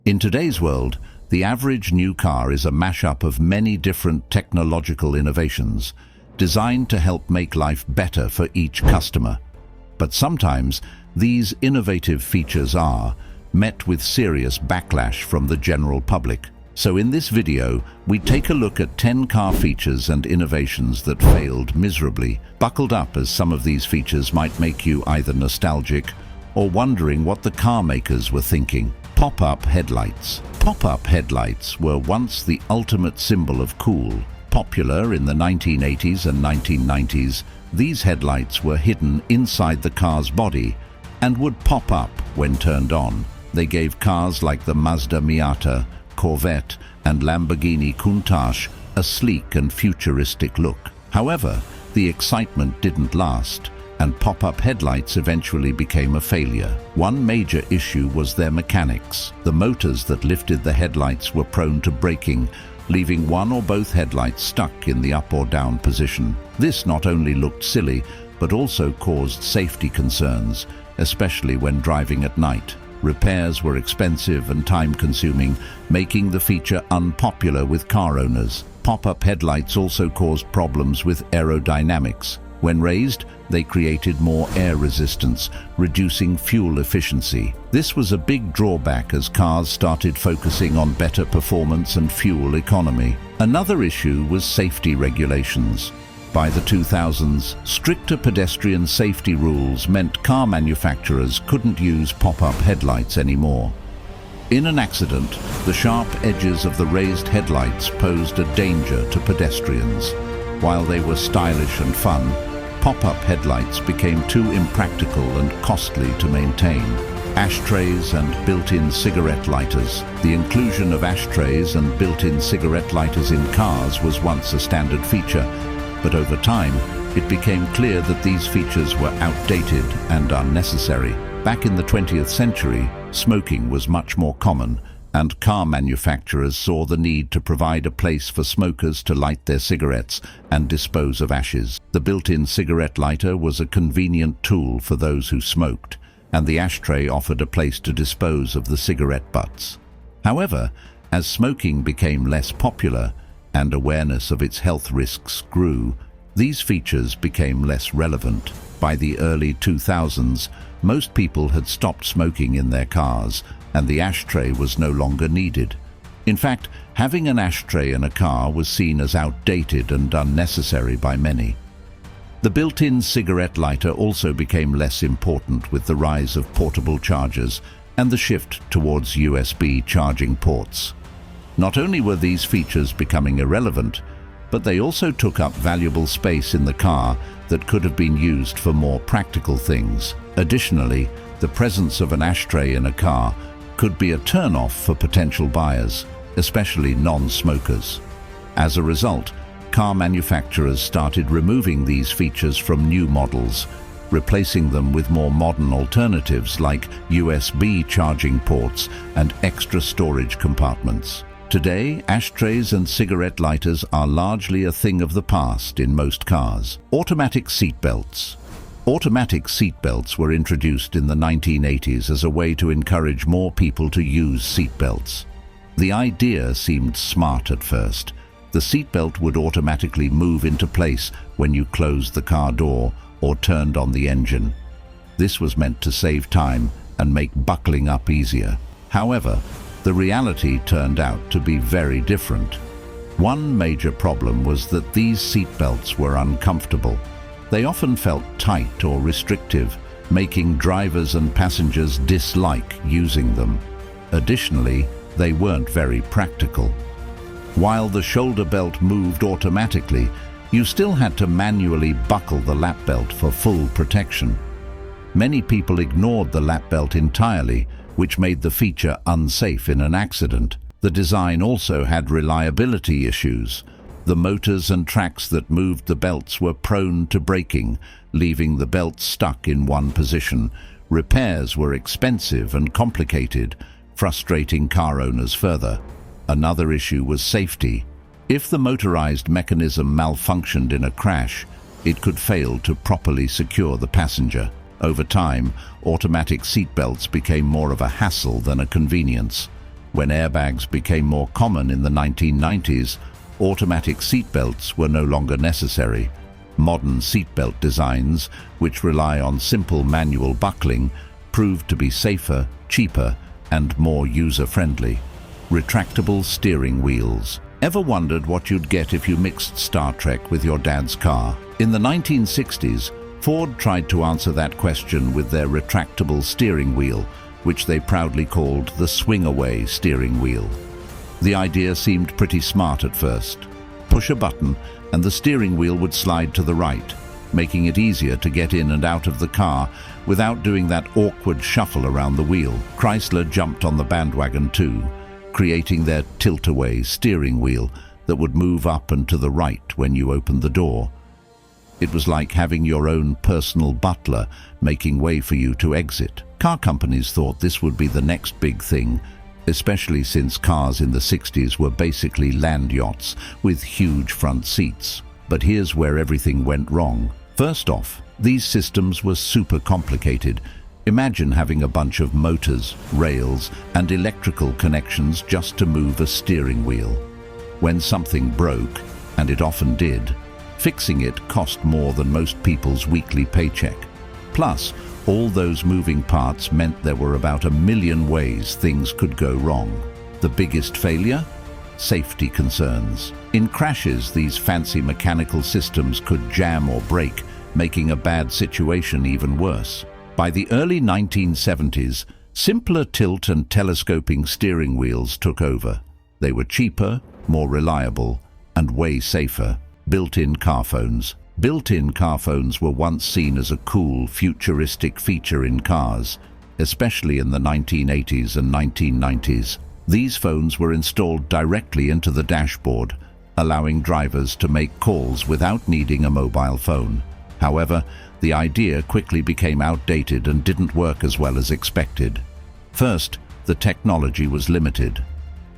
In today's world, the average new car is a mashup of many different technological innovations designed to help make life better for each customer. But sometimes, these innovative features are met with serious backlash from the general public. So in this video, we take a look at 10 car features and innovations that failed miserably. Buckled up, as some of these features might make you either nostalgic or wondering what the car makers were thinking. Pop-up headlights. Pop-up headlights were once the ultimate symbol of cool. Popular in the 1980s and 1990s, these headlights were hidden inside the car's body and would pop up when turned on. They gave cars like the Mazda Miata, Corvette, and Lamborghini Countach a sleek and futuristic look. However, the excitement didn't last, and pop-up headlights eventually became a failure. One major issue was their mechanics. The motors that lifted the headlights were prone to breaking, leaving one or both headlights stuck in the up or down position. This not only looked silly, but also caused safety concerns, especially when driving at night. Repairs were expensive and time-consuming, making the feature unpopular with car owners. Pop-up headlights also caused problems with aerodynamics. When raised, they created more air resistance, reducing fuel efficiency. This was a big drawback as cars started focusing on better performance and fuel economy. Another issue was safety regulations. By the 2000s, stricter pedestrian safety rules meant car manufacturers couldn't use pop-up headlights anymore. In an accident, the sharp edges of the raised headlights posed a danger to pedestrians. While they were stylish and fun, pop-up headlights became too impractical and costly to maintain. Ashtrays and built-in cigarette lighters. The inclusion of ashtrays and built-in cigarette lighters in cars was once a standard feature, but over time, it became clear that these features were outdated and unnecessary. Back in the 20th century, smoking was much more common, and car manufacturers saw the need to provide a place for smokers to light their cigarettes and dispose of ashes. The built-in cigarette lighter was a convenient tool for those who smoked, and the ashtray offered a place to dispose of the cigarette butts. However, as smoking became less popular, and awareness of its health risks grew, these features became less relevant. By the early 2000s, most people had stopped smoking in their cars, and the ashtray was no longer needed. In fact, having an ashtray in a car was seen as outdated and unnecessary by many. The built-in cigarette lighter also became less important with the rise of portable chargers and the shift towards USB charging ports. Not only were these features becoming irrelevant, but they also took up valuable space in the car that could have been used for more practical things. Additionally, the presence of an ashtray in a car could be a turn-off for potential buyers, especially non-smokers. As a result, car manufacturers started removing these features from new models, replacing them with more modern alternatives like USB charging ports and extra storage compartments. Today, ashtrays and cigarette lighters are largely a thing of the past in most cars. Automatic seatbelts. Automatic seatbelts were introduced in the 1980s as a way to encourage more people to use seatbelts. The idea seemed smart at first. The seatbelt would automatically move into place when you closed the car door or turned on the engine. This was meant to save time and make buckling up easier. However, the reality turned out to be very different. One major problem was that these seatbelts were uncomfortable. They often felt tight or restrictive, making drivers and passengers dislike using them. Additionally, they weren't very practical. While the shoulder belt moved automatically, you still had to manually buckle the lap belt for full protection. Many people ignored the lap belt entirely, which made the feature unsafe in an accident. The design also had reliability issues. The motors and tracks that moved the belts were prone to breaking, leaving the belts stuck in one position. Repairs were expensive and complicated, frustrating car owners further. Another issue was safety. If the motorized mechanism malfunctioned in a crash, it could fail to properly secure the passenger. Over time, automatic seatbelts became more of a hassle than a convenience. When airbags became more common in the 1990s, automatic seatbelts were no longer necessary. Modern seatbelt designs, which rely on simple manual buckling, proved to be safer, cheaper, and more user-friendly. Retractable steering wheels. Ever wondered what you'd get if you mixed Star Trek with your dad's car? In the 1960s, Ford tried to answer that question with their retractable steering wheel, which they proudly called the swing-away steering wheel. The idea seemed pretty smart at first. Push a button and the steering wheel would slide to the right, making it easier to get in and out of the car without doing that awkward shuffle around the wheel. Chrysler jumped on the bandwagon too, creating their tilt-away steering wheel that would move up and to the right when you opened the door. It was like having your own personal butler making way for you to exit. Car companies thought this would be the next big thing, especially since cars in the 60s were basically land yachts with huge front seats. But here's where everything went wrong. First off, these systems were super complicated. Imagine having a bunch of motors, rails, and electrical connections just to move a steering wheel. When something broke, and it often did, fixing it cost more than most people's weekly paycheck. Plus, all those moving parts meant there were about 1 million ways things could go wrong. The biggest failure? Safety concerns. In crashes, these fancy mechanical systems could jam or break, making a bad situation even worse. By the early 1970s, simpler tilt and telescoping steering wheels took over. They were cheaper, more reliable, and way safer. Built-in car phones. Built-in car phones were once seen as a cool, futuristic feature in cars, especially in the 1980s and 1990s. These phones were installed directly into the dashboard, allowing drivers to make calls without needing a mobile phone. However, the idea quickly became outdated and didn't work as well as expected. First, the technology was limited.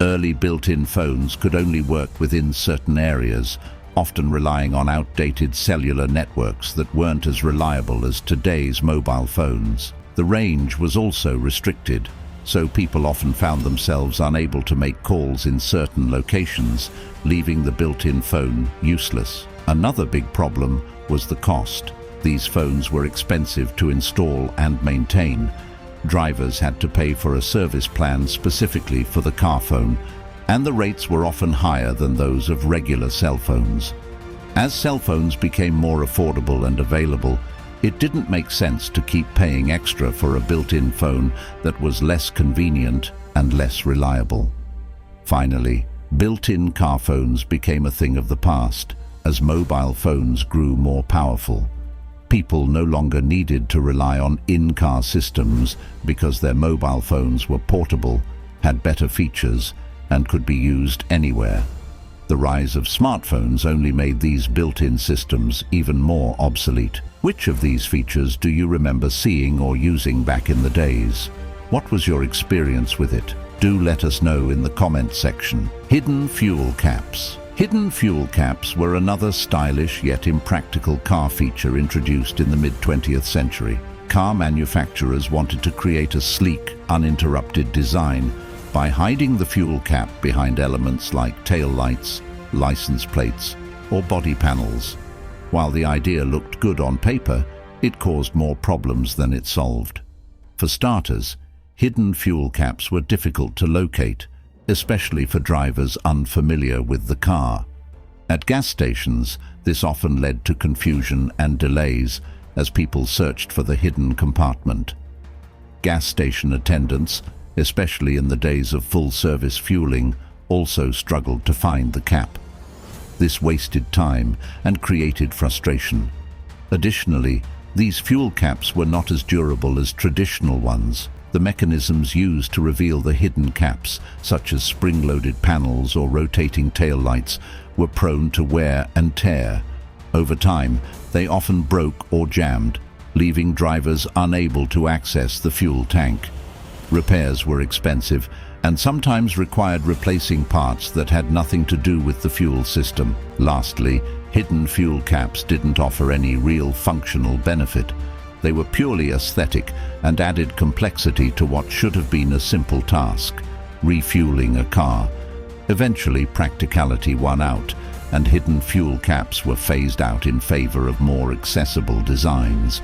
Early built-in phones could only work within certain areas, often relying on outdated cellular networks that weren't as reliable as today's mobile phones. The range was also restricted, so people often found themselves unable to make calls in certain locations, leaving the built-in phone useless. Another big problem was the cost. These phones were expensive to install and maintain. Drivers had to pay for a service plan specifically for the car phone, and the rates were often higher than those of regular cell phones. As cell phones became more affordable and available, it didn't make sense to keep paying extra for a built-in phone that was less convenient and less reliable. Finally, built-in car phones became a thing of the past as mobile phones grew more powerful. People no longer needed to rely on in-car systems because their mobile phones were portable, had better features, and could be used anywhere. The rise of smartphones only made these built-in systems even more obsolete. Which of these features do you remember seeing or using back in the days? What was your experience with it? Do let us know in the comments section. Hidden fuel caps. Hidden fuel caps were another stylish yet impractical car feature introduced in the mid-20th century. Car manufacturers wanted to create a sleek, uninterrupted design by hiding the fuel cap behind elements like tail lights, license plates, or body panels. While the idea looked good on paper, it caused more problems than it solved. For starters, hidden fuel caps were difficult to locate, especially for drivers unfamiliar with the car. At gas stations, this often led to confusion and delays as people searched for the hidden compartment. Gas station attendants, especially in the days of full-service fueling, also struggled to find the cap. This wasted time and created frustration. Additionally, these fuel caps were not as durable as traditional ones. The mechanisms used to reveal the hidden caps, such as spring-loaded panels or rotating taillights, were prone to wear and tear. Over time, they often broke or jammed, leaving drivers unable to access the fuel tank. Repairs were expensive and sometimes required replacing parts that had nothing to do with the fuel system. Lastly, hidden fuel caps didn't offer any real functional benefit. They were purely aesthetic and added complexity to what should have been a simple task. refueling a car. Eventually, practicality won out, and hidden fuel caps were phased out in favor of more accessible designs.